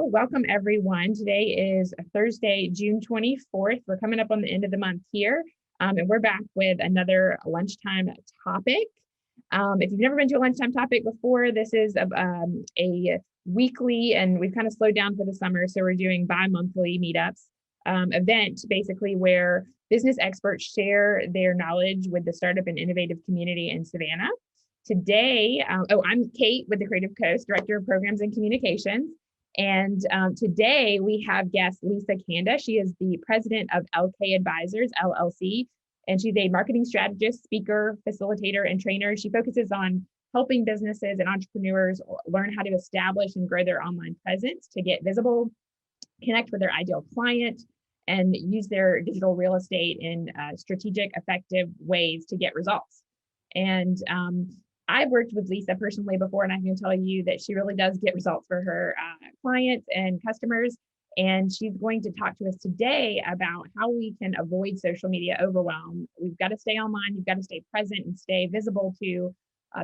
welcome everyone. Today is Thursday, June 24th. We're coming up on the end of the month here, and we're back with another lunchtime topic. If you've never been to a lunchtime topic before, this is a weekly, and we've kind of slowed down for the summer, so we're doing bi-monthly meetups event, basically where business experts share their knowledge with the startup and innovative community in Savannah. Today, I'm Kate with the Creative Coast, Director of Programs and Communications. And today we have guest Lisa Kanda. She is the president of Elkay Advisors, LLC, and she's a marketing strategist, speaker, facilitator, and trainer. She focuses on helping businesses and entrepreneurs learn how to establish and grow their online presence to get visible, connect with their ideal client, and use their digital real estate in strategic, effective ways to get results. And I've worked with Lisa personally before, and I can tell you that she really does get results for her clients and customers. And she's going to talk to us today about how we can avoid social media overwhelm. We've got to stay online, you've got to stay present and stay visible to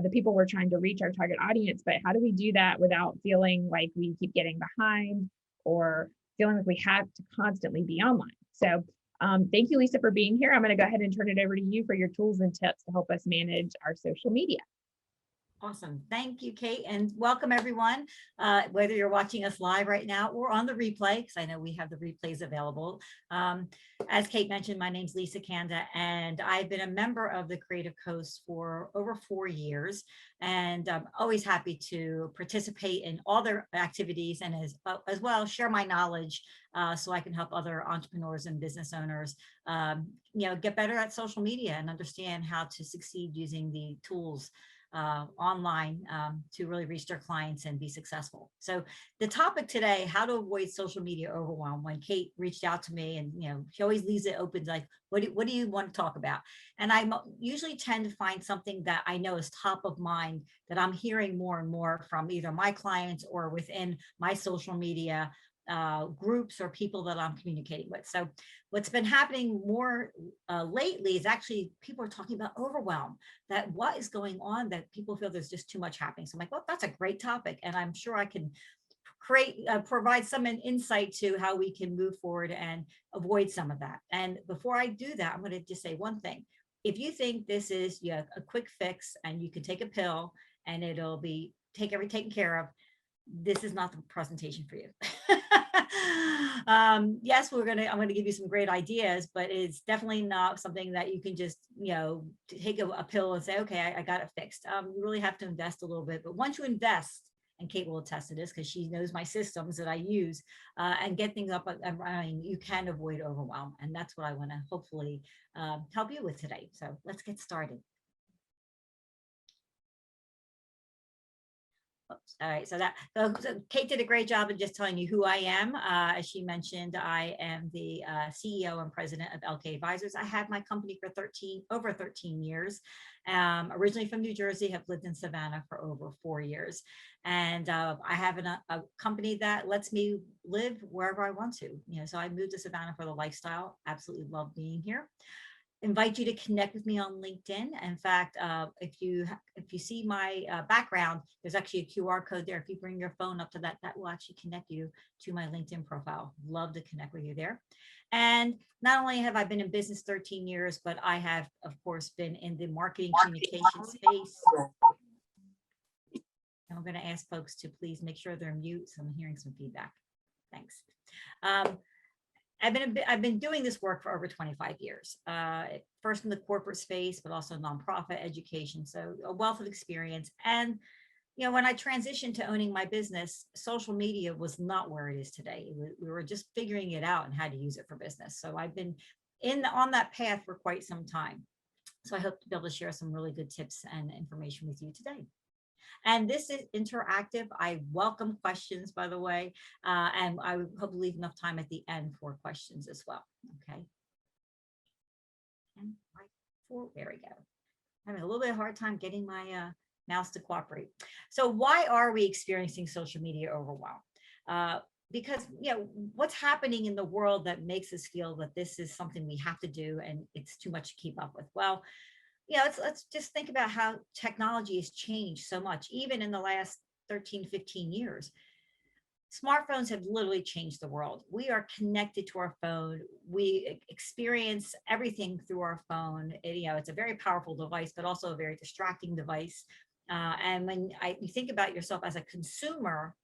the people we're trying to reach, our target audience. But how do we do that without feeling like we keep getting behind or feeling like we have to constantly be online? So thank you, Lisa, for being here. I'm going to go ahead and turn it over to you for your tools and tips to help us manage our social media. Awesome. Thank you, Kate, and welcome everyone, whether you're watching us live right now or on the replay, because I know we have the replays available. As Kate mentioned, my name's Lisa Kanda, and I've been a member of the Creative Coast for over 4 years, and I'm always happy to participate in all their activities and as well share my knowledge so I can help other entrepreneurs and business owners get better at social media and understand how to succeed using the tools online to really reach their clients and be successful. So the topic today, how to avoid social media overwhelm. When Kate reached out to me, and she always leaves it open, like, what do you want to talk about? And I usually tend to find something that I know is top of mind that I'm hearing more and more from either my clients or within my social media groups or people that I'm communicating with. So what's been happening more lately is actually people are talking about overwhelm, that what is going on, that people feel there's just too much happening. So I'm like, well, that's a great topic. And I'm sure I can provide some insight to how we can move forward and avoid some of that. And before I do that, I'm going to just say one thing. If you think this is a quick fix and you can take a pill and it'll be taken care of, this is not the presentation for you. Yes, I'm going to give you some great ideas, but it's definitely not something that you can just, take a pill and say, okay, I got it fixed. You really have to invest a little bit. But once you invest, and Kate will attest to this because she knows my systems that I use, and get things up and running, you can avoid overwhelm. And that's what I want to hopefully help you with today. So let's get started. All right, so Kate did a great job of just telling you who I am. As she mentioned, I am the CEO and president of Elkay Advisors. I had my company for over 13 years. Originally from New Jersey, have lived in Savannah for over 4 years. And I have a company that lets me live wherever I want to. So I moved to Savannah for the lifestyle. Absolutely love being here. Invite you to connect with me on LinkedIn. In fact, if you see my background, there's actually a QR code there. If you bring your phone up to that will actually connect you to my LinkedIn profile. Love to connect with you there. And not only have I been in business 13 years, but I have, of course, been in the marketing communication space. And I'm going to ask folks to please make sure they're mute. So I'm hearing some feedback. Thanks. I've been doing this work for over 25 years, first in the corporate space, but also nonprofit education. So a wealth of experience. And, when I transitioned to owning my business, social media was not where it is today. We were just figuring it out and how to use it for business. So I've been on that path for quite some time. So I hope to be able to share some really good tips and information with you today. And this is interactive. I welcome questions, by the way, and I would hope to leave enough time at the end for questions as well. Okay. And there we go. Having a little bit of a hard time getting my mouse to cooperate. So why are we experiencing social media overwhelm? Because what's happening in the world that makes us feel that this is something we have to do and it's too much to keep up with? Well, let's just think about how technology has changed so much, even in the last 13, 15 years. Smartphones have literally changed the world. We are connected to our phone. We experience everything through our phone. It's a very powerful device, but also a very distracting device. And when you think about yourself as a consumer,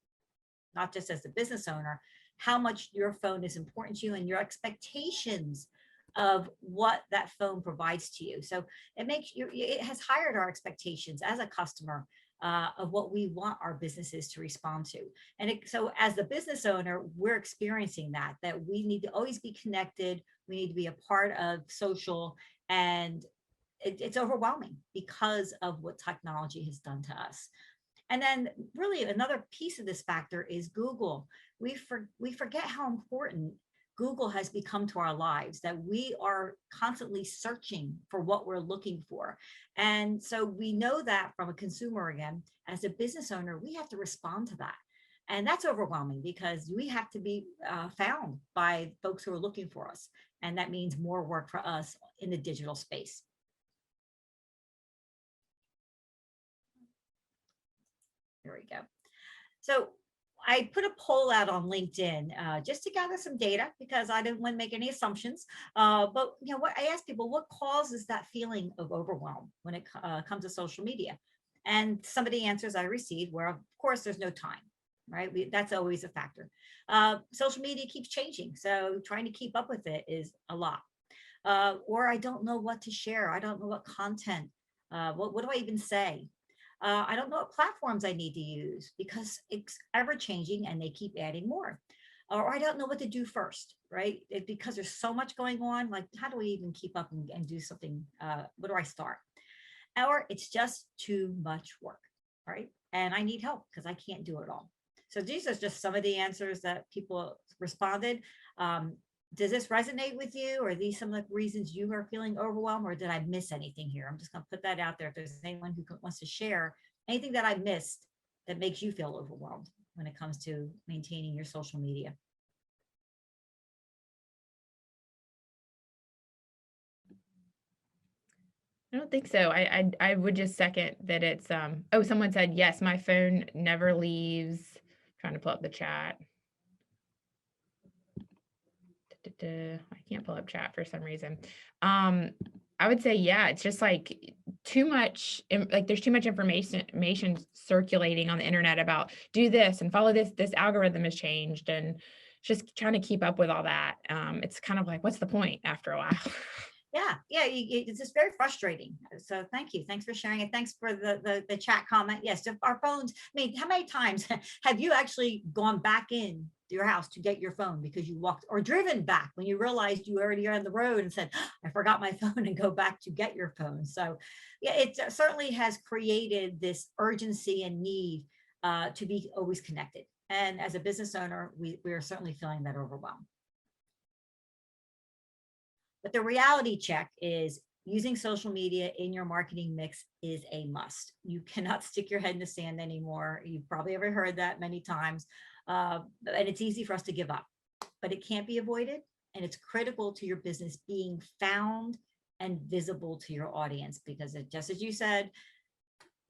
not just as a business owner, how much your phone is important to you and your expectations of what that phone provides to you. So it has hired our expectations as a customer of what we want our businesses to respond to. And so as the business owner, we're experiencing that we need to always be connected. We need to be a part of social, and it's overwhelming because of what technology has done to us. And then really another piece of this factor is Google. We forget how important Google has become to our lives, that we are constantly searching for what we're looking for. And so we know that from a consumer, again, as a business owner, we have to respond to that. And that's overwhelming because we have to be found by folks who are looking for us. And that means more work for us in the digital space. There we go. So I put a poll out on LinkedIn just to gather some data because I didn't want to make any assumptions. But what I asked people, what causes that feeling of overwhelm when it comes to social media? And some of the answers I received were, of course, there's no time, right? That's always a factor. Social media keeps changing, so trying to keep up with it is a lot. Or I don't know what to share. I don't know what content. What do I even say? I don't know what platforms I need to use because it's ever changing and they keep adding more. Or I don't know what to do first, right? Because there's so much going on, like how do we even keep up and do something? Where do I start? Or it's just too much work, right? And I need help because I can't do it all. So these are just some of the answers that people responded. Does this resonate with you? Or are these some of the reasons you are feeling overwhelmed, or did I miss anything here? I'm just going to put that out there. If there's anyone who wants to share anything that I missed that makes you feel overwhelmed when it comes to maintaining your social media. I don't think so. I would just second that it's, oh, someone said, yes, my phone never leaves. Trying to pull up the chat. I can't pull up chat for some reason. I would say, yeah, it's just like too much, like there's too much information circulating on the internet about do this and follow this algorithm has changed, and just trying to keep up with all that. It's kind of like, what's the point after a while? Yeah, it's just very frustrating. So thank you. Thanks for sharing it. Thanks for the chat comment. Yes, our phones, I mean, how many times have you actually gone back in to your house to get your phone because you walked, or driven back when you realized you already are on the road and said, I forgot my phone, and go back to get your phone. So yeah, it certainly has created this urgency and need to be always connected. And as a business owner, we are certainly feeling that overwhelm. But the reality check is using social media in your marketing mix is a must. You cannot stick your head in the sand anymore. You've probably ever heard that many times. And it's easy for us to give up, but it can't be avoided. And it's critical to your business being found and visible to your audience, because just as you said,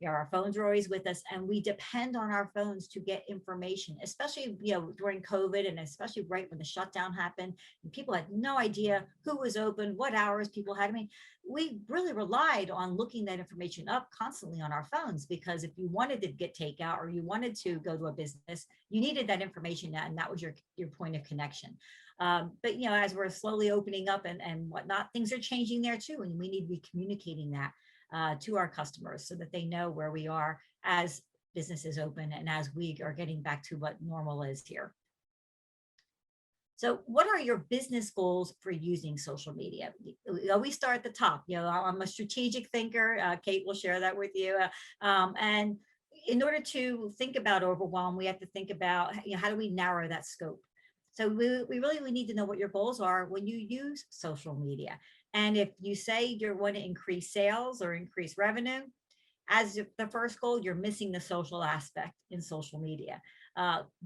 our phones are always with us, and we depend on our phones to get information, especially during COVID, and especially right when the shutdown happened and people had no idea who was open, what hours people had. I mean, we really relied on looking that information up constantly on our phones, because if you wanted to get takeout or you wanted to go to a business, you needed that information, and that was your point of connection. But as we're slowly opening up and whatnot, things are changing there too, and we need to be communicating that to our customers so that they know where we are as businesses open and as we are getting back to what normal is here. So what are your business goals for using social media? We always start at the top. I'm a strategic thinker. Kate will share that with you. And in order to think about overwhelm, we have to think about how do we narrow that scope? So we really need to know what your goals are when you use social media. And if you say you want to increase sales or increase revenue, as the first goal, you're missing the social aspect in social media.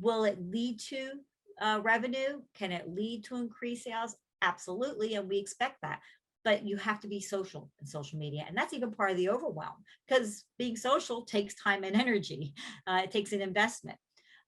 Will it lead to revenue? Can it lead to increased sales? Absolutely, and we expect that. But you have to be social in social media. And that's even part of the overwhelm, because being social takes time and energy. It takes an investment.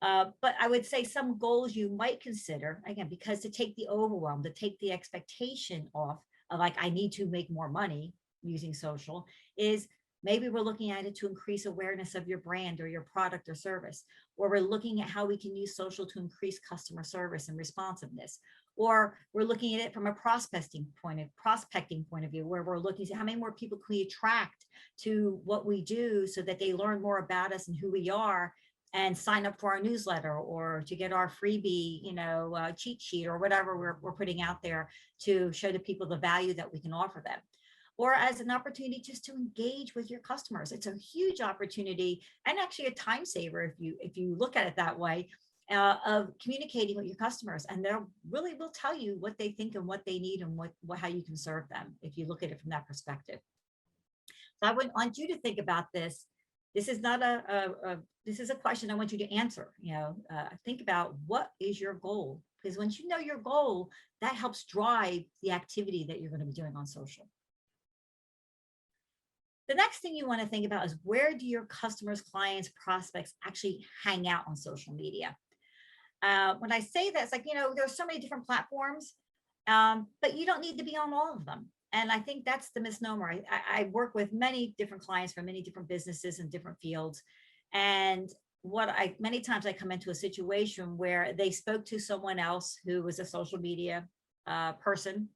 But I would say some goals you might consider, again, because to take the overwhelm, to take the expectation off of like, I need to make more money using social, is maybe we're looking at it to increase awareness of your brand or your product or service, or we're looking at how we can use social to increase customer service and responsiveness, or we're looking at it from a prospecting point of view, where we're looking at how many more people can we attract to what we do so that they learn more about us and who we are and sign up for our newsletter or to get our freebie, cheat sheet or whatever we're putting out there to show the people the value that we can offer them. Or as an opportunity just to engage with your customers. It's a huge opportunity and actually a time saver if you look at it that way, of communicating with your customers, and they'll really will tell you what they think and what they need and how you can serve them if you look at it from that perspective. So I would want you to think about this. This is not this is a question I want you to answer. Think about what is your goal, because once you know your goal, that helps drive the activity that you're going to be doing on social. The next thing you want to think about is, where do your customers, clients, prospects actually hang out on social media? When I say that, it's like, there's so many different platforms, but you don't need to be on all of them. And I think that's the misnomer. I work with many different clients from many different businesses and different fields. And many times I come into a situation where they spoke to someone else who was a social media person,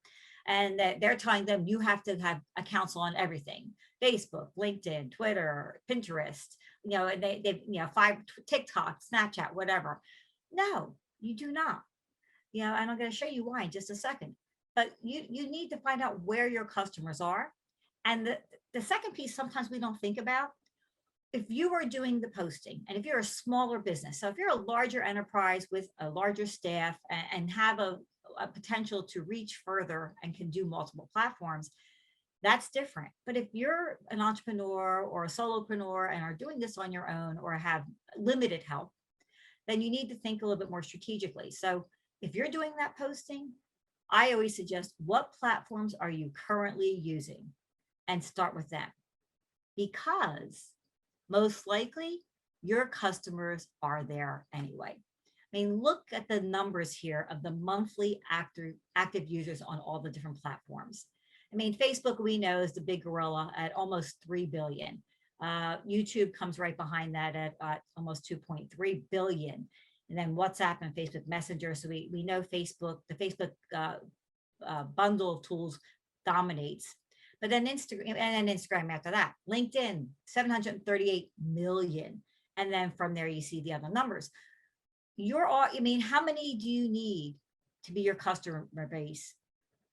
and that they're telling them you have to have accounts on everything: Facebook, LinkedIn, Twitter, Pinterest, and they 5 TikTok, Snapchat, whatever. No, you do not. And I'm going to show you why in just a second. But you need to find out where your customers are. And the second piece, sometimes we don't think about, if you are doing the posting, and if you're a smaller business, so if you're a larger enterprise with a larger staff and have a potential to reach further and can do multiple platforms, that's different. But if you're an entrepreneur or a solopreneur and are doing this on your own or have limited help, then you need to think a little bit more strategically. So if you're doing that posting, I always suggest, what platforms are you currently using, and start with them, because most likely your customers are there anyway. I mean, look at the numbers here of the monthly active users on all the different platforms. I mean, Facebook, we know, is the big gorilla at almost 3 billion. YouTube comes right behind that at almost 2.3 billion. And then WhatsApp and Facebook Messenger. So we know the Facebook bundle of tools dominates. But then Instagram after that. LinkedIn, 738 million. And then from there, you see the other numbers. How many do you need to be your customer base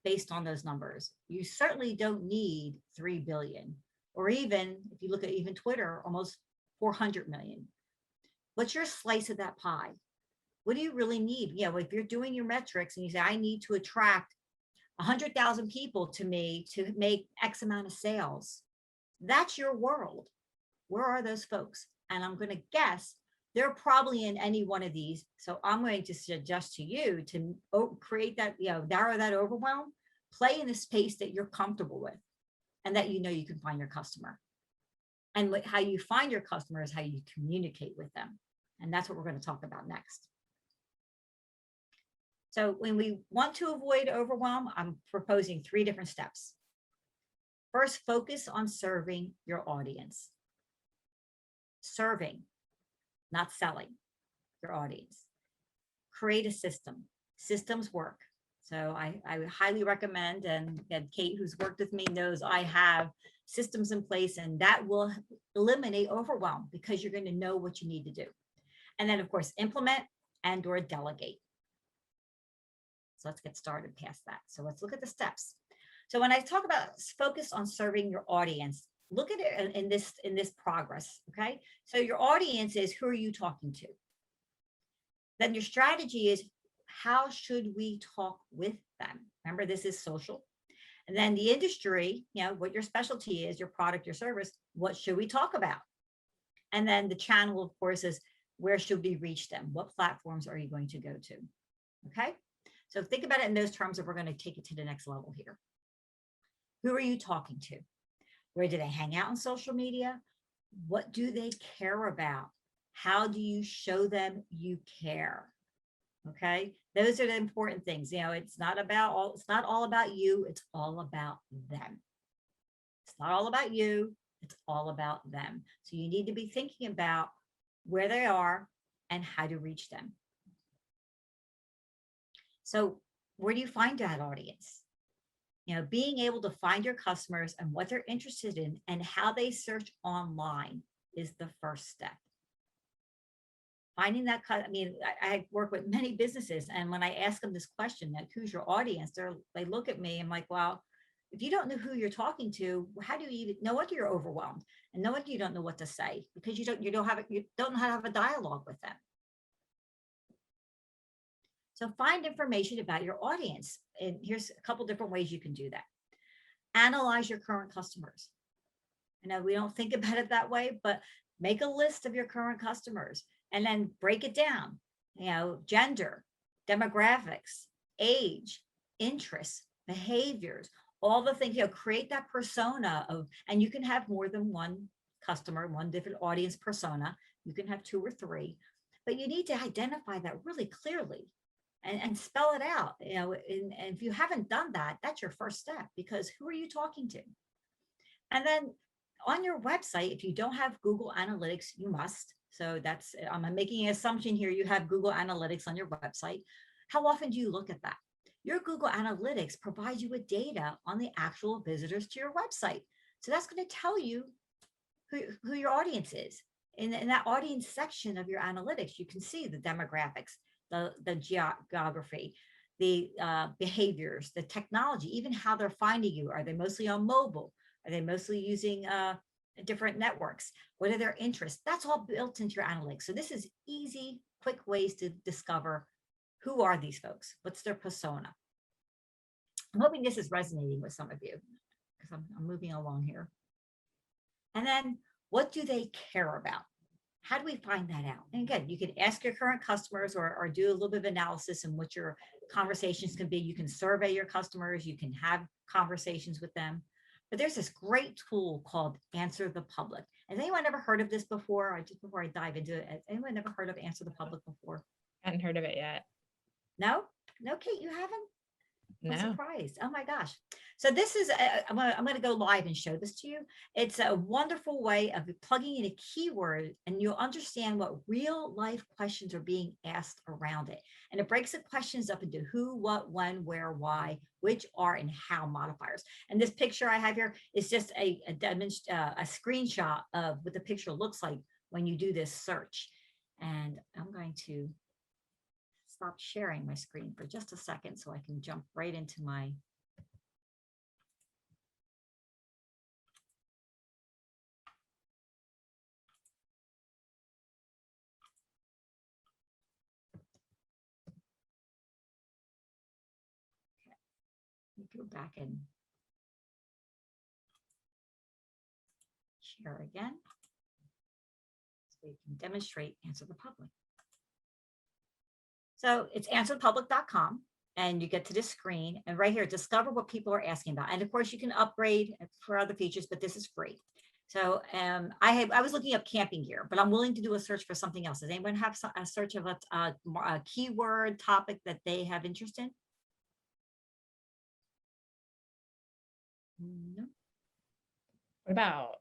based on those numbers? You certainly don't need 3 billion. Or even, if you look at even Twitter, almost 400 million. What's your slice of that pie? What do you really need? If you're doing your metrics and you say, I need to attract 100,000 people to me to make X amount of sales, that's your world. Where are those folks? And I'm going to guess they're probably in any one of these. So I'm going to suggest to you to create that, narrow that overwhelm, play in the space that you're comfortable with, and that you can find your customer. And how you find your customer is how you communicate with them. And that's what we're going to talk about next. So when we want to avoid overwhelm, I'm proposing 3 different steps. First, focus on serving your audience. Serving, not selling your audience. Create a system. Systems work. So I would highly recommend, and Kate, who's worked with me, knows I have systems in place, and that will eliminate overwhelm because you're going to know what you need to do. And then, of course, implement and/or delegate. So let's get started past that. So let's look at the steps. So when I talk about focus on serving your audience, look at it in this progress, okay? So your audience is, who are you talking to? Then your strategy is, how should we talk with them? Remember, this is social. And then the industry, what your specialty is, your product, your service, what should we talk about? And then the channel, of course, is, where should we reach them? What platforms are you going to go to? Okay. So think about it in those terms, if we're going to take it to the next level here. Who are you talking to? Where do they hang out on social media? What do they care about? How do you show them you care? Okay, those are the important things. You know, it's not all about you, it's all about them. It's not all about you, it's all about them. So you need to be thinking about where they are and how to reach them. So where do you find that audience? You know, being able to find your customers and what they're interested in and how they search online is the first step. Finding that, I mean, I work with many businesses, and when I ask them this question, like, who's your audience? They look at me and like, well, if you don't know who you're talking to, how do you even know what you're overwhelmed? And know what you don't know what to say, because you don't know how to have a dialogue with them. So find information about your audience. And here's a couple different ways you can do that. Analyze your current customers. I know we don't think about it that way, but make a list of your current customers and then break it down. You know, gender, demographics, age, interests, behaviors, all the things, you know, create that persona of, and you can have more than one customer, one different audience persona. You can have 2 or 3, but you need to identify that really clearly and spell it out. You know, and if you haven't done that, that's your first step, because who are you talking to? And then on your website, if you don't have Google Analytics, you must. So that's, I'm making an assumption here, you have Google Analytics on your website. How often do you look at that? Your Google Analytics provides you with data on the actual visitors to your website. So that's going to tell you who your audience is. In that audience section of your analytics, you can see the demographics, the geography, the behaviors, the technology, even how they're finding you. Are they mostly on mobile? Are they mostly using different networks? What are their interests? That's all built into your analytics. So this is easy, quick ways to discover who are these folks? What's their persona? I'm hoping this is resonating with some of you, because I'm moving along here. And then what do they care about? How do we find that out? And again, you can ask your current customers or do a little bit of analysis in what your conversations can be. You can survey your customers. You can have conversations with them. But there's this great tool called Answer the Public. Has anyone ever heard of this before? Or just before I dive into it, has anyone ever heard of Answer the Public before? I hadn't heard of it yet. No? No, Kate, you haven't? I'm No. surprised. Oh my gosh. So this is, I'm going to go live and show this to you. It's a wonderful way of plugging in a keyword, and you'll understand what real life questions are being asked around it. And it breaks the questions up into who, what, when, where, why, which, are, and how modifiers. And this picture I have here is just a screenshot of what the picture looks like when you do this search. And I'm going to stop sharing my screen for just a second so I can jump right into my go back and share again so we can demonstrate Answer the Public. So it's answerthepublic.com, and you get to this screen, and right here, discover what people are asking about. And of course, you can upgrade for other features, but this is free. So I was looking up camping gear, but I'm willing to do a search for something else. Does anyone have a search of a keyword topic that they have interest in? No. What about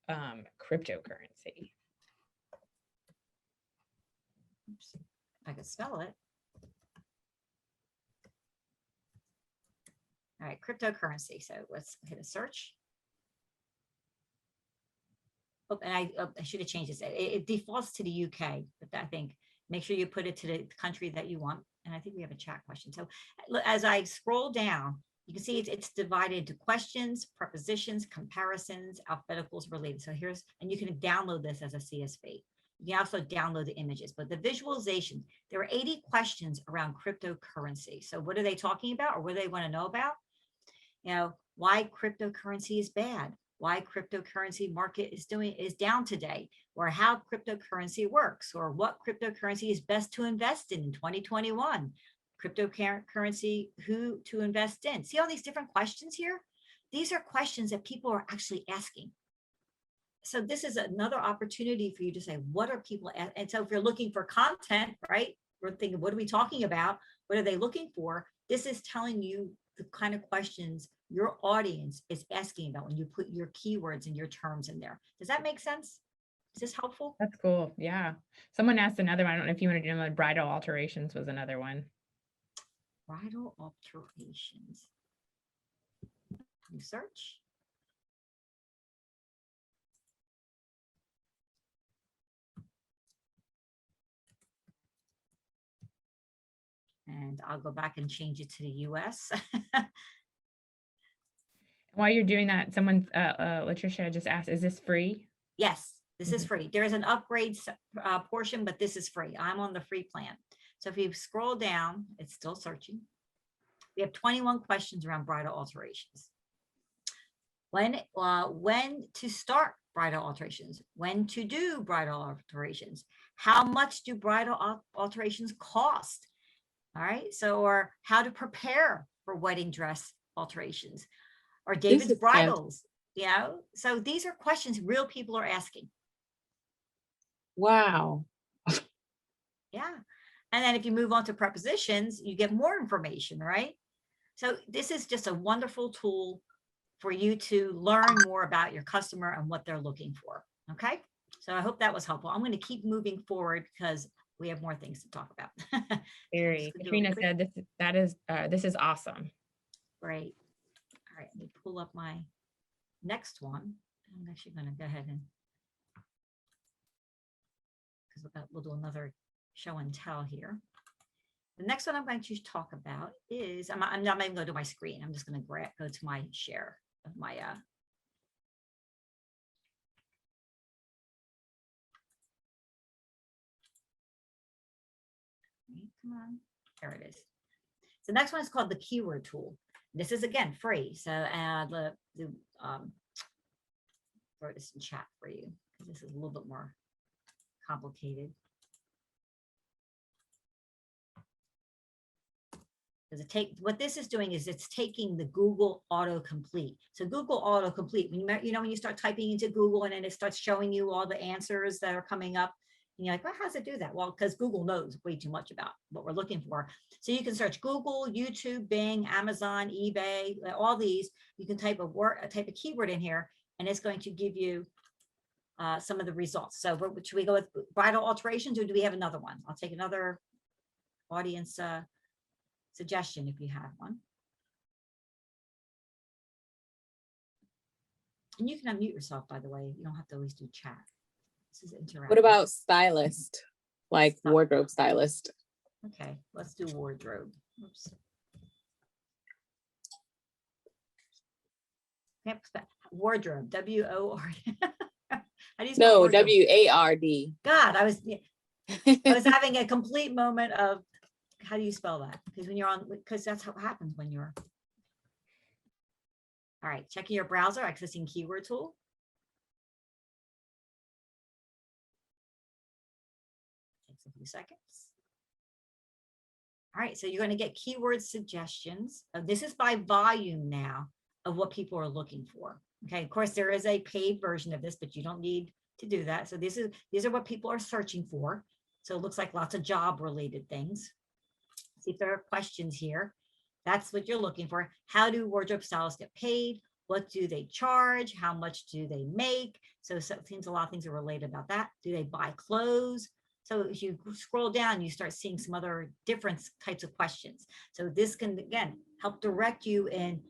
cryptocurrency? Oops, I could spell it. All right, cryptocurrency. So let's hit a search. Oh, and I should have changed this. It defaults to the UK, but I think make sure you put it to the country that you want. And I think we have a chat question. So as I scroll down, you can see it's divided into questions, prepositions, comparisons, alphabeticals, related. So here's, and you can download this as a CSV. You can also download the images, but the visualization, there are 80 questions around cryptocurrency. So what are they talking about, or what do they want to know about? You know, why cryptocurrency is bad, why cryptocurrency market is down today, or how cryptocurrency works, or what cryptocurrency is best to invest in 2021, cryptocurrency, who to invest in. See all these different questions here? These are questions that people are actually asking. so this is another opportunity for you to say, what are people, and so if you're looking for content, right, we're thinking, what are we talking about? What are they looking for? This is telling you the kind of questions your audience is asking about when you put your keywords and your terms in there. Does that make sense? Is this helpful? That's cool. Yeah. Someone asked another one. I don't know if you want to do them. Bridal alterations was another one. Bridal alterations. You search. And I'll go back and change it to the US. While you're doing that, someone, Latricia just asked, is this free? Yes, this is free. There is an upgrade portion, but this is free. I'm on the free plan. So if you scroll down, it's still searching. We have 21 questions around bridal alterations. When to start bridal alterations, when to do bridal alterations, how much do bridal alterations cost? All right, so, or how to prepare for wedding dress alterations, or David's bridals, you know? So these are questions real people are asking. Wow. Yeah. And then if you move on to prepositions, you get more information, right? So this is just a wonderful tool for you to learn more about your customer and what they're looking for. Okay. So I hope that was helpful. I'm going to keep moving forward because we have more things to talk about. Very. Katrina said this is awesome. Great. All right, let me pull up my next one. I'm actually going to go ahead and, because we'll do another show and tell here. The next one I'm going to talk about is, I'm not even going to go to my screen. I'm just going to go to my share of my, come on, there it is. So the next one is called the keyword tool. This is again free. So throw this in chat for you because this is a little bit more complicated. What this is doing is it's taking the Google autocomplete. So Google autocomplete, when you start typing into Google and then it starts showing you all the answers that are coming up, and you're like, well, how does it do that? Well, because Google knows way too much about what we're looking for. So you can search Google, YouTube, Bing, Amazon, eBay, all these. You can type a keyword in here, and it's going to give you some of the results. So should we go with bridal alterations, or do we have another one? I'll take another audience suggestion if you have one. And you can unmute yourself, by the way. You don't have to always do chat. This is interactive. What about stylist, like wardrobe stylist? Okay, let's do wardrobe. Oops. Wardrobe, W-O-R-D. How do you spell No, wardrobe? W-A-R-D. God, I was having a complete moment of, how do you spell that? Because when you're on, because that's how it happens when you're. All right, checking your browser, accessing keyword tool. Takes a few seconds. All right, so you're going to get keyword suggestions. This is by volume now of what people are looking for. Okay, of course, there is a paid version of this, but you don't need to do that. So these are what people are searching for. So it looks like lots of job related things. See if there are questions here. That's what you're looking for. How do wardrobe stylists get paid? What do they charge? How much do they make? So a lot of things are related about that. Do they buy clothes? So if you scroll down, you start seeing some other different types of questions. So this can, again, help direct you in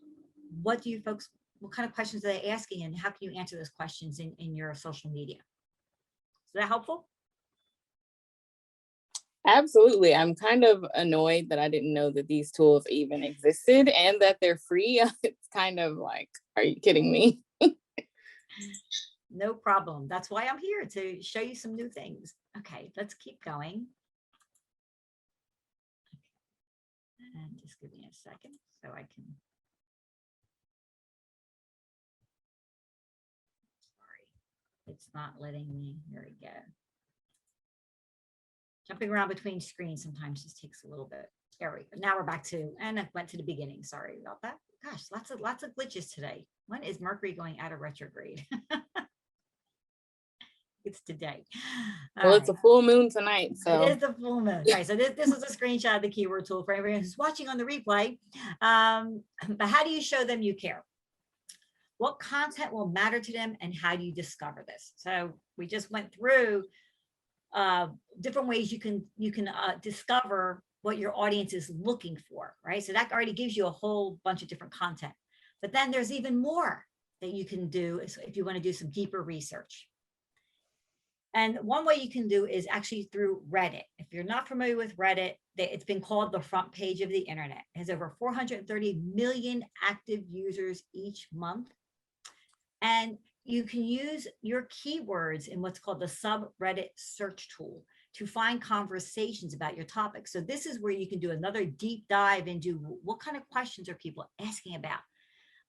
what kind of questions are they asking, and how can you answer those questions in your social media? Is that helpful? Absolutely. I'm kind of annoyed that I didn't know that these tools even existed and that they're free. It's kind of like, are you kidding me? No problem. That's why I'm here, to show you some new things. Okay, let's keep going. And just give me a second so I can. Sorry, it's not letting me. Here we go. Jumping around between screens sometimes just takes a little bit. There we go. Now we're back to, and I went to the beginning. Sorry about that. Gosh, lots of glitches today. When is Mercury going out of retrograde? It's today. Well, it's a full moon tonight, It so is the full moon. All right, so this is a screenshot of the keyword tool for everyone who's watching on the replay. But how do you show them you care? What content will matter to them, and how do you discover this? So we just went through different ways you can discover what your audience is looking for, right? So that already gives you a whole bunch of different content. But then there's even more that you can do if you want to do some deeper research. And one way you can do is actually through Reddit. If you're not familiar with Reddit, it's been called the front page of the internet. It has over 430 million active users each month. And you can use your keywords in what's called the subreddit search tool to find conversations about your topic. So this is where you can do another deep dive into what kind of questions are people asking about.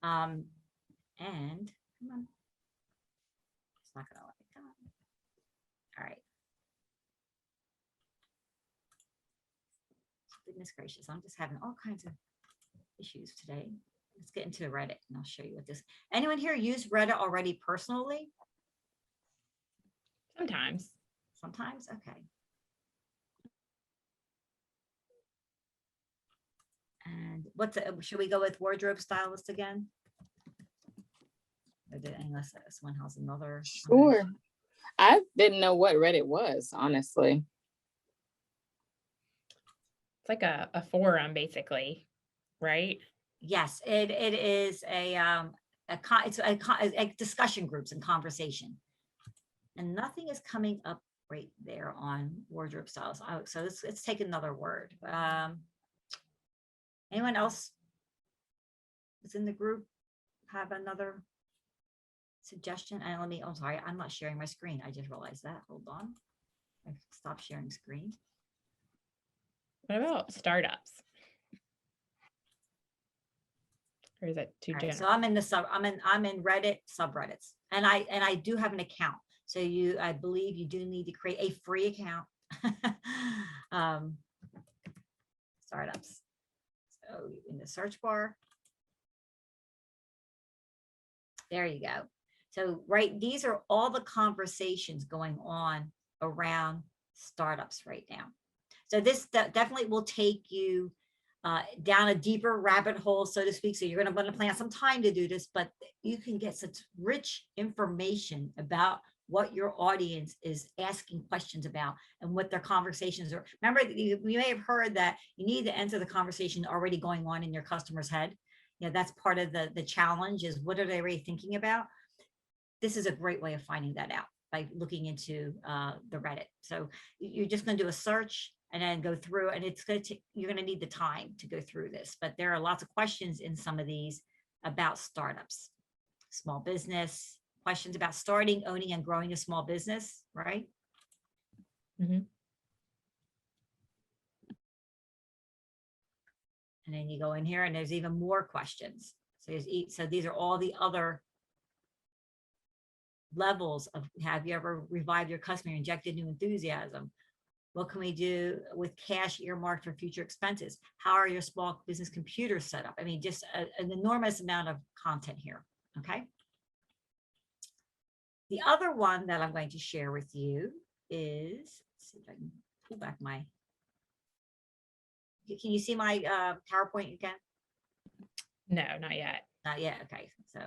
And come on, it's not gonna let me go. All right. Goodness gracious, I'm just having all kinds of issues today. Let's get into Reddit and I'll show you what this. Anyone here use Reddit already personally? Sometimes. Sometimes, okay. And what's should we go with wardrobe stylist again? Unless someone has another. sure. I didn't know what Reddit was, honestly. It's like a forum, basically, right? Yes, it is a discussion groups and conversation. And nothing is coming up right there on wardrobe styles. So let's take another word. Anyone else that's in the group have another suggestion? And I'm sorry, I'm not sharing my screen. I just realized that. Hold on. I stopped sharing screen. What about startups? Or is that too general? So I'm in Reddit subreddits, and I do have an account. So I believe you do need to create a free account. Startups. So in the search bar, there you go. So these are all the conversations going on around startups right now. So this definitely will take you down a deeper rabbit hole, so to speak. So you're going to want to plan some time to do this, but you can get such rich information about what your audience is asking questions about and what their conversations are. Remember, you may have heard that you need to enter the conversation already going on in your customer's head. You know, that's part of the challenge, is what are they already thinking about? This is a great way of finding that out by looking into the Reddit. So you're just going to do a search and then go through, and you're going to need the time to go through this. But there are lots of questions in some of these about startups, small business, questions about starting, owning, and growing a small business, right? Mm-hmm. And then you go in here and there's even more questions. So these are all the other levels of, have you ever revived your customer, injected new enthusiasm? What can we do with cash earmarked for future expenses? How are your small business computers set up? I mean, just an enormous amount of content here, okay? The other one that I'm going to share with you is, let's see if I can pull back my, can you see my PowerPoint again? No, not yet. Not yet, okay. So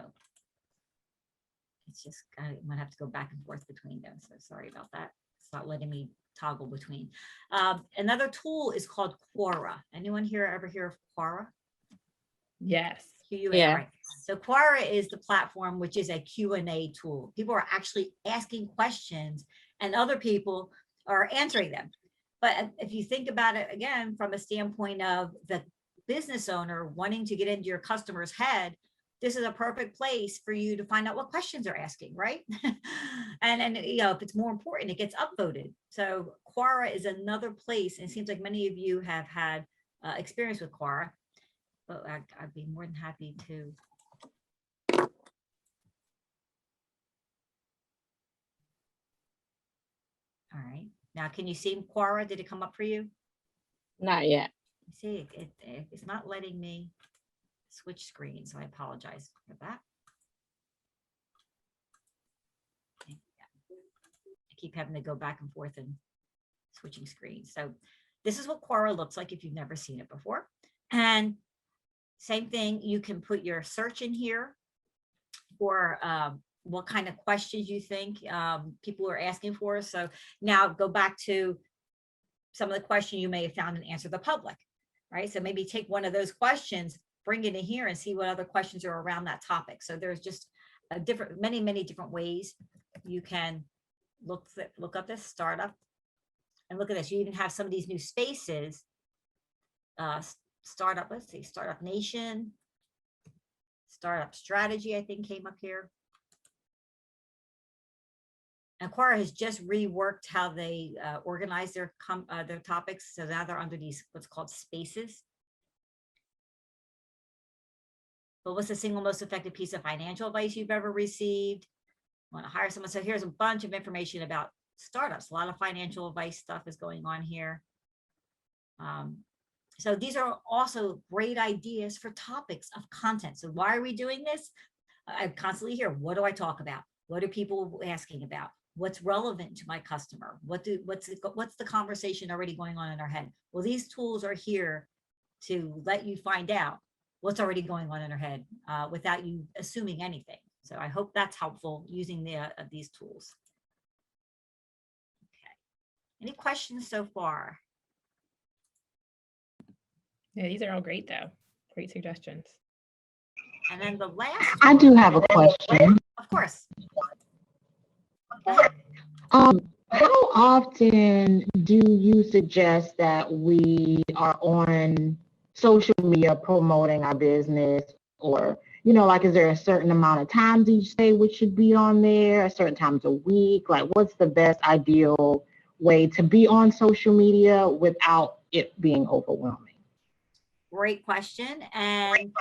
it's just, I might have to go back and forth between them. So sorry about that. It's not letting me toggle between. Another tool is called Quora. Anyone here ever hear of Quora? Yes. Yeah. Right. So Quora is the platform, which is a Q&A tool. People are actually asking questions and other people are answering them. But if you think about it again, from a standpoint of the business owner wanting to get into your customer's head, this is a perfect place for you to find out what questions they're asking, right? and you know, if it's more important, it gets upvoted. So Quora is another place, and it seems like many of you have had experience with Quora. But I'd be more than happy to. All right. Now, can you see Quora? Did it come up for you? Not yet. See, it's not letting me switch screens, so I apologize for that. keep having to go back and forth and switching screens. So this is what Quora looks like if you've never seen it before. And same thing, you can put your search in here for what kind of questions you think people are asking for. So now go back to some of the questions you may have found and answer the public, right? So maybe take one of those questions, bring it in here and see what other questions are around that topic. So there's just a different, many different ways you can look up this startup. And look at this, you even have some of these new spaces, startup, let's see, Startup Nation, Startup Strategy, I think came up here. And Quora has just reworked how they organize their topics. So now they're under these, what's called spaces. But what's the single most effective piece of financial advice you've ever received? Want to hire someone? So here's a bunch of information about startups. A lot of financial advice stuff is going on here. So these are also great ideas for topics of content. So why are we doing this? I constantly hear, what do I talk about? What are people asking about? What's relevant to my customer? What's the conversation already going on in our head? Well, these tools are here to let you find out what's already going on in our head without you assuming anything. So I hope that's helpful using these tools. Okay. Any questions so far? Yeah, these are all great though. Great suggestions. And then the last I do have a question. Of course. How often do you suggest that we are on social media promoting our business? Or, you know, like, is there a certain amount of times each day we should be on there, a certain times a week? Like, what's the best ideal way to be on social media without it being overwhelming? Great question. And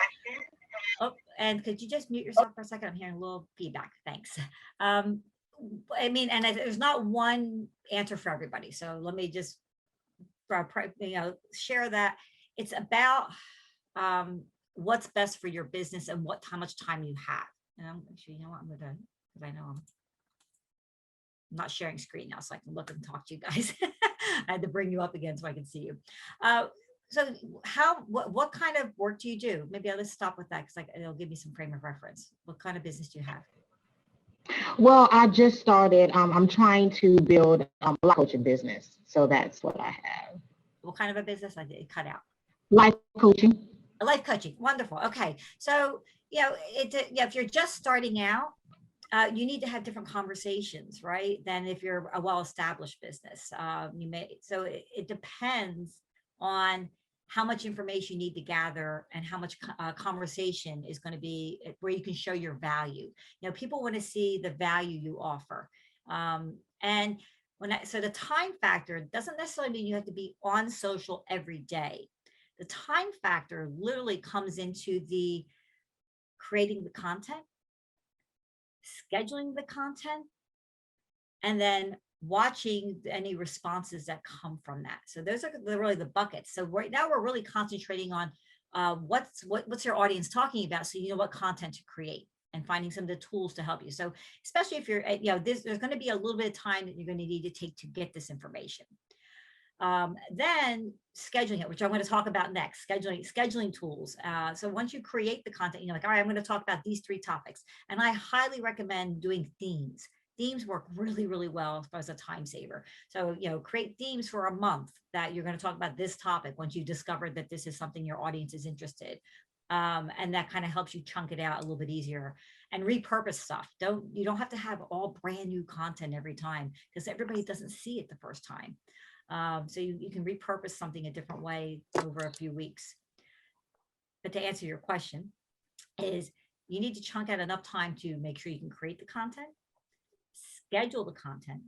oh, and could you just mute yourself for a second? I'm hearing a little feedback. Thanks. I mean, and there's not one answer for everybody. So let me just, share that. It's about what's best for your business and how much time you have. And I'm actually, you know what, I'm gonna, because I know I'm not sharing screen now, so I can look and talk to you guys. I had to bring you up again so I can see you. So what kind of work do you do? Maybe I'll just stop with that because it'll give me some frame of reference. What kind of business do you have? Well, I just started. I'm trying to build a life coaching business. So that's what I have. What kind of a business? I did cut out. Life coaching. Life coaching. Wonderful. Okay. So, if you're just starting out, you need to have different conversations, right? Than if you're a well-established business. So it depends on how much information you need to gather and how much conversation is going to be where you can show your value. You know, people want to see the value you offer. And so the time factor doesn't necessarily mean you have to be on social every day. The time factor literally comes into the creating the content, scheduling the content, and then watching any responses that come from that. So those are really the buckets. So right now we're really concentrating on what's your audience talking about, so you know what content to create and finding some of the tools to help you. So especially if you're, there's going to be a little bit of time that you're going to need to take to get this information. Then scheduling it, which I'm going to talk about next, scheduling tools. So once you create the content, you're like, all right, I'm going to talk about these 3 topics. And I highly recommend doing themes. Themes work really, really well as a time saver. So, create themes for a month that you're going to talk about this topic once you discovered that this is something your audience is interested. And that kind of helps you chunk it out a little bit easier and repurpose stuff. You don't have to have all brand new content every time because everybody doesn't see it the first time. So you can repurpose something a different way over a few weeks. But to answer your question is you need to chunk out enough time to make sure you can create the content, schedule the content.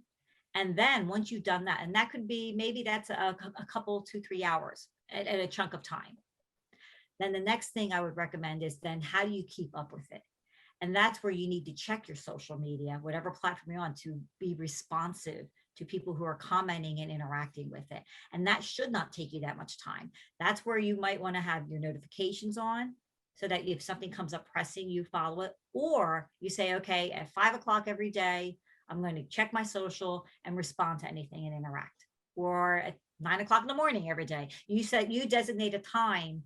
And then once you've done that, and that could be, maybe that's a couple, 2-3 hours at a chunk of time. Then the next thing I would recommend is then how do you keep up with it? And that's where you need to check your social media, whatever platform you're on, to be responsive to people who are commenting and interacting with it. And that should not take you that much time. That's where you might want to have your notifications on so that if something comes up pressing, you follow it. Or you say, okay, at 5 o'clock every day, I'm going to check my social and respond to anything and interact. Or at 9 o'clock in the morning every day. You said you designate a time,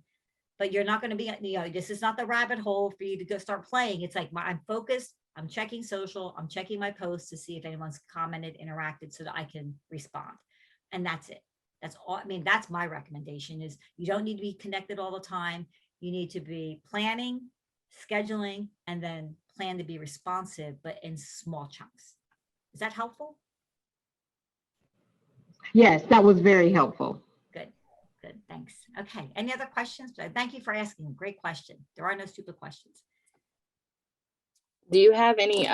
but you're not going to be, this is not the rabbit hole for you to go start playing. It's like I'm focused, I'm checking social, I'm checking my posts to see if anyone's commented, interacted so that I can respond. And that's it. That's all. I mean, that's my recommendation is you don't need to be connected all the time. You need to be planning, scheduling, and then plan to be responsive, but in small chunks. Is that helpful? Yes, that was very helpful. Good, good, thanks. Okay, any other questions? Thank you for asking. Great question. There are no stupid questions. Do you have any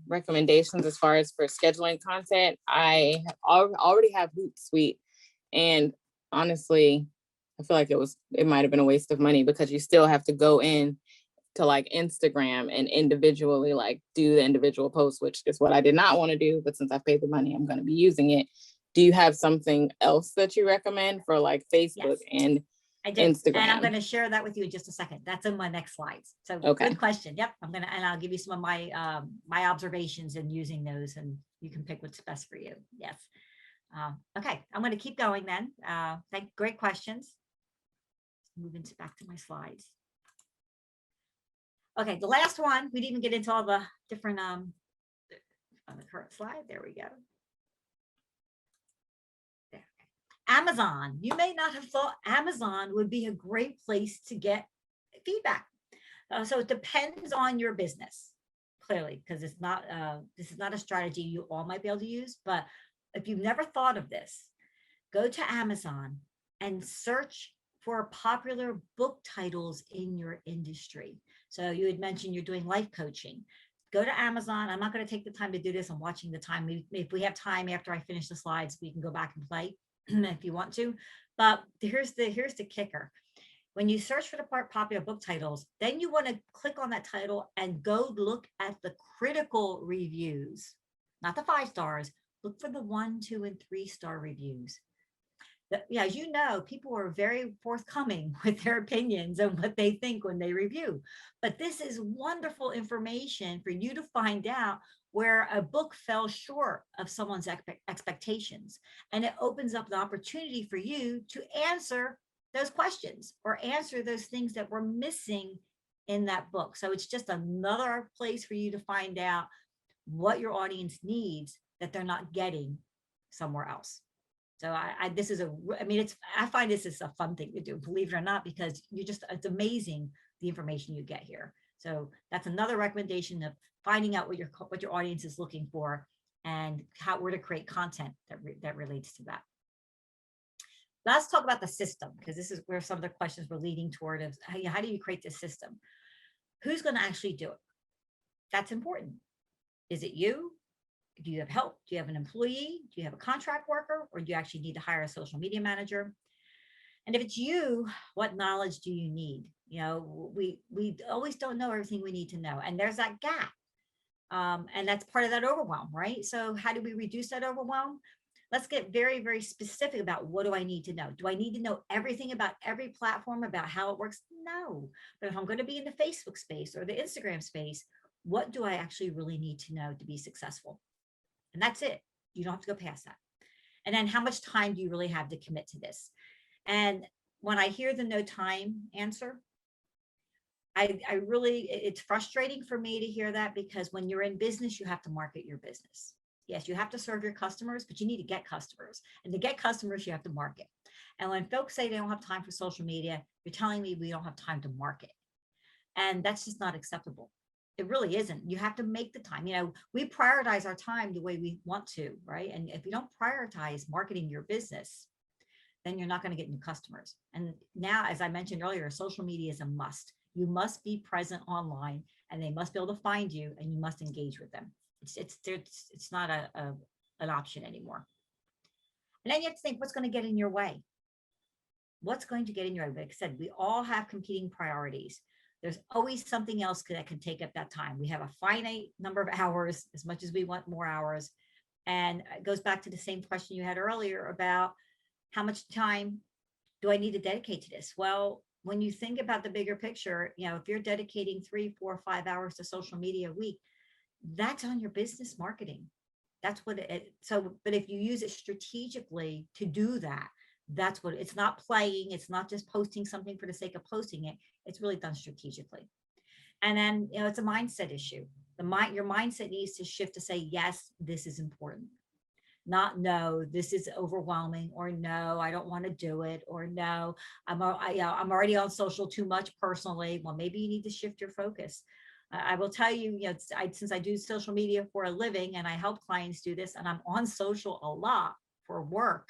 recommendations as far as for scheduling content? I already have Hootsuite, and honestly, I feel like it might have been a waste of money because you still have to go in to like Instagram and individually like do the individual posts, which is what I did not want to do. But since I paid the money, I'm going to be using it. Do you have something else that you recommend for like Facebook and I do. Instagram? And I'm going to share that with you in just a second. That's in my next slides. So Okay. Good question. Yep. And I'll give you some of my, my observations in using those, and you can pick what's best for you. Yes. Okay. I'm going to keep going then. Great questions. Moving back to my slides. Okay. The last one, we didn't even get into all the different, on the current slide. There we go. Amazon. You may not have thought Amazon would be a great place to get feedback. So it depends on your business, clearly, because it's not, this is not a strategy you all might be able to use. But if you've never thought of this, go to Amazon and search for popular book titles in your industry. So you had mentioned you're doing life coaching. Go to Amazon. I'm not going to take the time to do this. I'm watching the time. If we have time after I finish the slides, we can go back and play if you want to. But here's the kicker. When you search for the popular book titles, then you want to click on that title and go look at the critical reviews, not the 5 stars. Look for the 1, 2, and 3 star reviews. Yeah, as you know, people are very forthcoming with their opinions and what they think when they review. But this is wonderful information for you to find out where a book fell short of someone's expectations. And it opens up the opportunity for you to answer those questions or answer those things that were missing in that book. So it's just another place for you to find out what your audience needs that they're not getting somewhere else. So I find this is a fun thing to do, believe it or not, because it's amazing the information you get here. So that's another recommendation of finding out what your audience is looking for and where to create content that relates to that. Let's talk about the system, because this is where some of the questions we're leading toward is how do you create this system? Who's going to actually do it? That's important. Is it you? Do you have help? Do you have an employee? Do you have a contract worker? Or do you actually need to hire a social media manager? And if it's you, what knowledge do you need? We always don't know everything we need to know. And there's that gap. And that's part of that overwhelm, right? So how do we reduce that overwhelm? Let's get very, very specific about what do I need to know? Do I need to know everything about every platform, about how it works? No. But if I'm going to be in the Facebook space or the Instagram space, what do I actually really need to know to be successful? And that's it. You don't have to go past that. And then how much time do you really have to commit to this? And when I hear the no time answer, it's frustrating for me to hear that, because when you're in business, you have to market your business. Yes, you have to serve your customers, but you need to get customers. And to get customers, you have to market. And when folks say they don't have time for social media, you're telling me we don't have time to market. And that's just not acceptable. It really isn't. You have to make the time. We prioritize our time the way we want to, right? And if you don't prioritize marketing your business, then you're not going to get new customers. And now, as I mentioned earlier, social media is a must. You must be present online, and they must be able to find you, and you must engage with them. It's not an option anymore. And then you have to think, what's going to get in your way? What's going to get in your way? Like I said, we all have competing priorities. There's always something else that can take up that time. We have a finite number of hours, as much as we want more hours. And it goes back to the same question you had earlier about how much time do I need to dedicate to this? Well, when you think about the bigger picture, if you're dedicating 3, 4, 5 hours to social media a week, that's on your business marketing. That's what but if you use it strategically to do that, that's what it's not playing. It's not just posting something for the sake of posting it. It's really done strategically. And then, it's a mindset issue. Your mindset needs to shift to say, yes, this is important. Not no, this is overwhelming, or no, I don't want to do it, or no, I'm already on social too much personally. Well, maybe you need to shift your focus. I will tell you, since I do social media for a living and I help clients do this, and I'm on social a lot for work,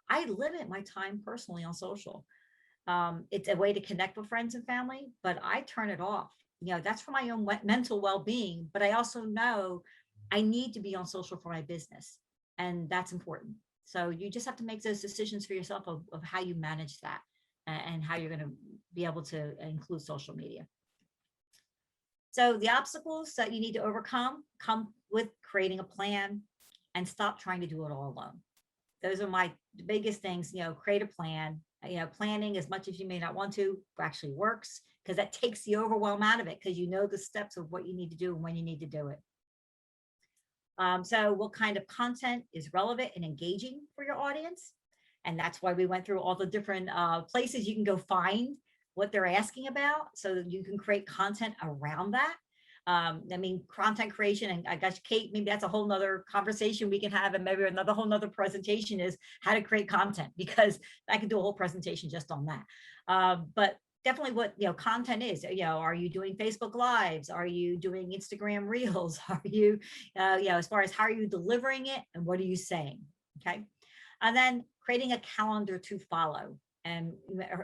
I limit my time personally on social. It's a way to connect with friends and family, but I turn it off. That's for my own mental well-being, but I also know I need to be on social for my business. And that's important. So you just have to make those decisions for yourself of how you manage that and how you're going to be able to include social media. So the obstacles that you need to overcome come with creating a plan and stop trying to do it all alone. Those are my biggest things. Create a plan. Planning, as much as you may not want to, actually works, because that takes the overwhelm out of it, because you know the steps of what you need to do and when you need to do it. So what kind of content is relevant and engaging for your audience? And that's why we went through all the different places you can go find what they're asking about, so that you can create content around that. Content creation, and I guess, Kate, maybe that's a whole nother conversation we can have, and maybe another whole nother presentation is how to create content, because I could do a whole presentation just on that. But definitely what, content is, are you doing Facebook Lives? Are you doing Instagram Reels? Are you, as far as how are you delivering it and what are you saying? Okay. And then creating a calendar to follow. And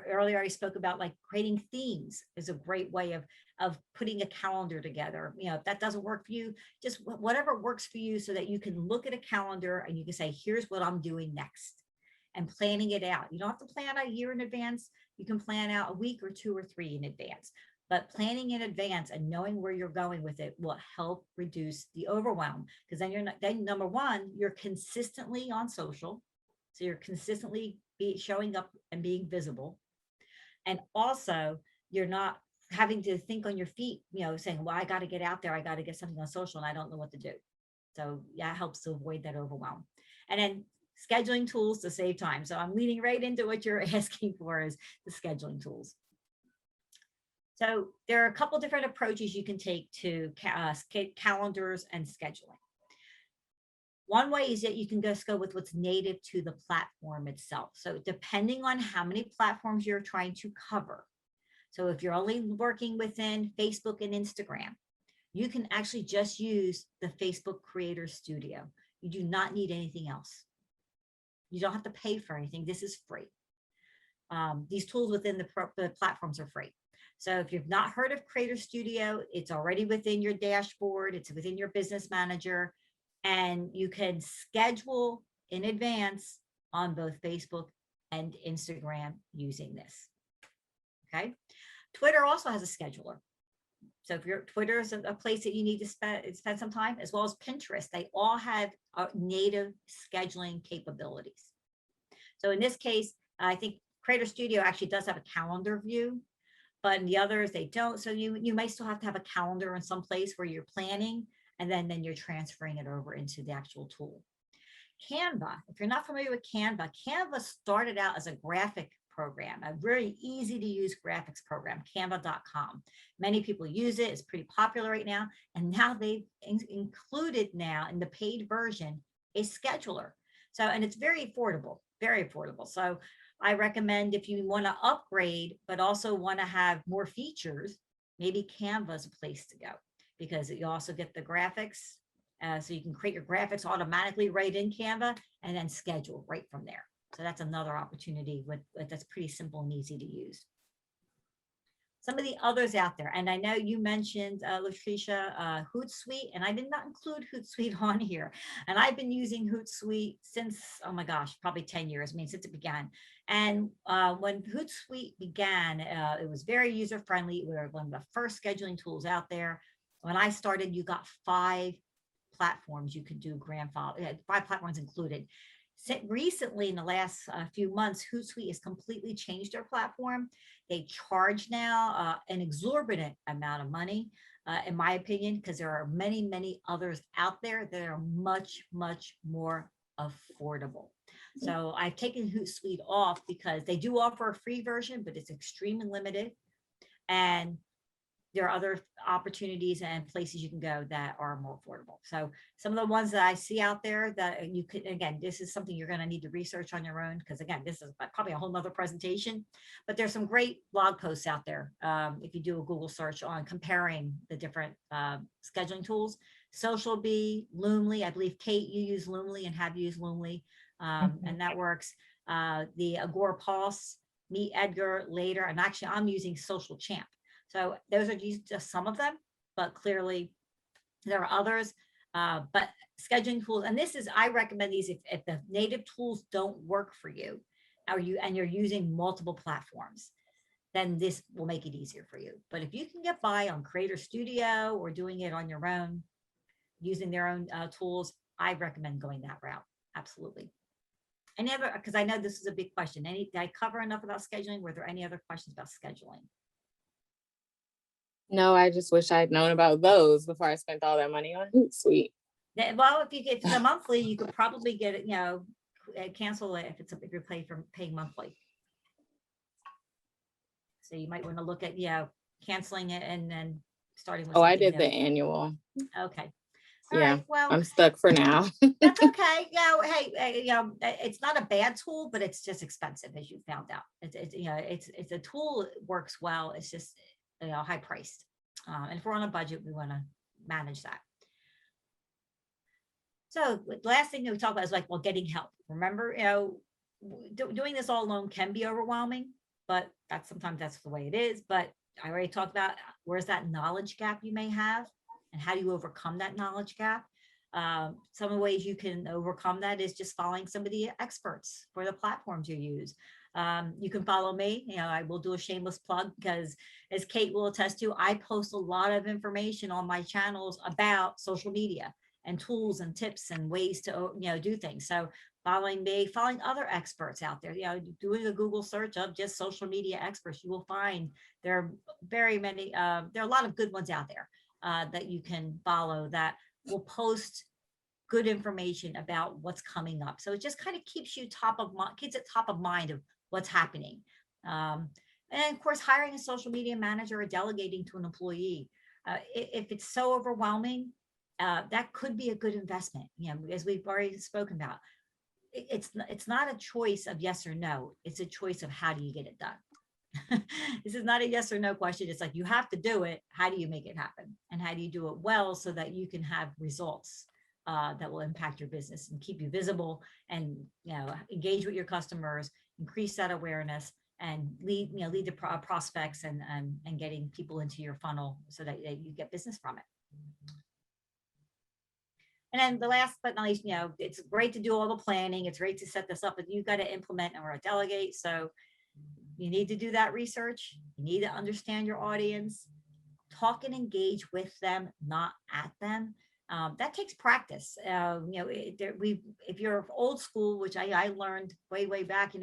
earlier I spoke about creating themes is a great way of putting a calendar together. If that doesn't work for you, just whatever works for you, so that you can look at a calendar and you can say, here's what I'm doing next, and planning it out. You don't have to plan a year in advance. You can plan out a week or 2 or 3 in advance, but planning in advance and knowing where you're going with it will help reduce the overwhelm, because then number one, you're consistently on social. So you're consistently showing up and being visible. And also you're not having to think on your feet, saying, well, I got to get out there. I got to get something on social and I don't know what to do. So yeah, it helps to avoid that overwhelm. And then scheduling tools to save time. So I'm leading right into what you're asking for, is the scheduling tools. So there are a couple different approaches you can take to calendars and scheduling. One way is that you can just go with what's native to the platform itself. So depending on how many platforms you're trying to cover. So if you're only working within Facebook and Instagram, you can actually just use the Facebook Creator Studio. You do not need anything else. You don't have to pay for anything. This is free. These tools within the platforms are free. So if you've not heard of Creator Studio, it's already within your dashboard. It's within your business manager. And you can schedule in advance on both Facebook and Instagram using this. Okay. Twitter also has a scheduler. So if your Twitter is a place that you need to spend some time, as well as Pinterest, they all have native scheduling capabilities. So in this case, I think Creator Studio actually does have a calendar view, but in the others, they don't. So you may still have to have a calendar in some place where you're planning, and then you're transferring it over into the actual tool. Canva, if you're not familiar with Canva, Canva started out as a graphic program, a very easy to use graphics program, canva.com. Many people use it. It's pretty popular right now. And now they've included now in the paid version a scheduler. So, and it's very affordable, very affordable. So I recommend, if you want to upgrade, but also want to have more features, maybe Canva is a place to go, because you also get the graphics. So you can create your graphics automatically right in Canva and then schedule right from there. So that's another opportunity that's pretty simple and easy to use. Some of the others out there, and I know you mentioned, Latricia, Hootsuite, and I did not include Hootsuite on here. And I've been using Hootsuite since, oh my gosh, probably 10 years, since it began. And when Hootsuite began, it was very user-friendly. We were one of the first scheduling tools out there. When I started, you got 5 platforms you could do grandfather, 5 platforms included. Recently, in the last few months, Hootsuite has completely changed their platform. They charge now an exorbitant amount of money. in my opinion, because there are many, many others out there that are much, much more affordable. So I've taken Hootsuite off because they do offer a free version, but it's extremely limited. And there are other opportunities and places you can go that are more affordable. So some of the ones that I see out there that you could, again, this is something you're going to need to research on your own, because again, this is probably a whole nother presentation, but there's some great blog posts out there. If you do a Google search on comparing the different scheduling tools, Socialbee, Loomly, I believe Kate, you use Loomly and have used Loomly, and that works. The Agora Pulse, Meet Edgar later, and actually I'm using Social Champ. So those are just some of them, but clearly there are others. But scheduling tools, and this is, I recommend these if the native tools don't work for you, and you're using multiple platforms, then this will make it easier for you. But if you can get by on Creator Studio or doing it on your own, using their own tools, I recommend going that route. Absolutely. Any other, because I know this is a big question. Did I cover enough about scheduling? Were there any other questions about scheduling? No, I just wish I'd known about those before I spent all that money on Hootsuite. Well, if it's a monthly, you could probably get it, cancel it if you're paying monthly. So you might want to look at, canceling it and then starting with. Oh, I did the annual. Okay. All right. Well, I'm stuck for now. That's okay. Hey, it's not a bad tool, but it's just expensive, as you found out. It's a tool that works well. It's just, high priced. And if we're on a budget, we want to manage that. So the last thing that we talk about is getting help. Remember, doing this all alone can be overwhelming, but sometimes that's the way it is. But I already talked about where's that knowledge gap you may have, and how do you overcome that knowledge gap? Some of the ways you can overcome that is just following some of the experts for the platforms you use. You can follow me. I will do a shameless plug because, as Kate will attest to, I post a lot of information on my channels about social media and tools and tips and ways to do things. So following me, following other experts out there, doing a Google search of just social media experts, you will find there are very many. There are a lot of good ones out there that you can follow that will post good information about what's coming up. So it just kind of keeps it top of mind of what's happening. And of course, hiring a social media manager or delegating to an employee. If it's so overwhelming, that could be a good investment. As we've already spoken about, it's not a choice of yes or no. It's a choice of how do you get it done. This is not a yes or no question. It's like, you have to do it. How do you make it happen? And how do you do it well so that you can have results that will impact your business and keep you visible and, engage with your customers, increase that awareness, and lead to prospects and getting people into your funnel so that you get business from it. And then the last but not least, it's great to do all the planning. It's great to set this up, but you've got to implement or delegate. So you need to do that research. You need to understand your audience, talk and engage with them, not at them. That takes practice. If you're old school, which I learned way back,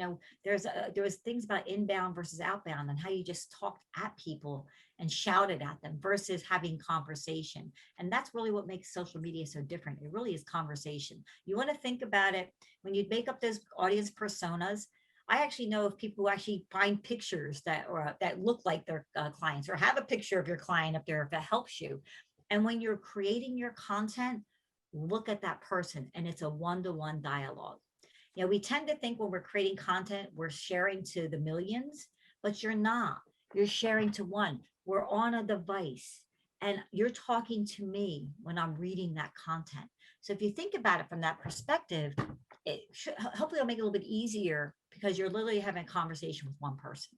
there was things about inbound versus outbound and how you just talked at people and shouted at them versus having conversation. And that's really what makes social media so different. It really is conversation. You want to think about it when you make up those audience personas. I actually know of people who actually find pictures that look like their clients, or have a picture of your client up there if that helps you. And when you're creating your content, look at that person, and it's a one-to-one dialogue. We tend to think when we're creating content, we're sharing to the millions, but you're not. You're sharing to one. We're on a device, and you're talking to me when I'm reading that content. So if you think about it from that perspective, hopefully it'll make it a little bit easier, because you're literally having a conversation with one person,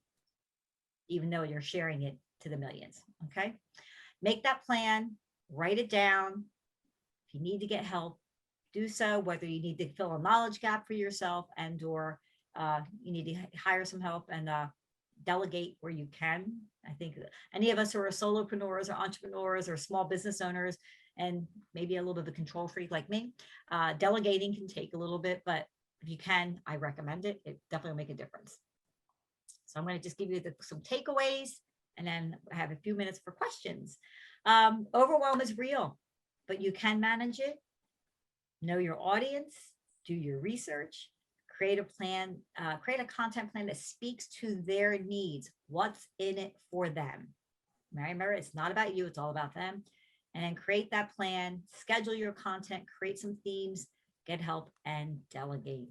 even though you're sharing it to the millions. Okay. Make that plan, write it down. If you need to get help, do so, whether you need to fill a knowledge gap for yourself or you need to hire some help and delegate where you can. I think any of us who are solopreneurs or entrepreneurs or small business owners, and maybe a little bit of a control freak like me, delegating can take a little bit, but if you can, I recommend it. It definitely will make a difference. So I'm going to just give you some takeaways, and then I have a few minutes for questions. Overwhelm is real, but you can manage it. Know your audience, do your research, create a plan, create a content plan that speaks to their needs. What's in it for them? Remember, it's not about you, it's all about them. And then create that plan, schedule your content, create some themes, get help, and delegate.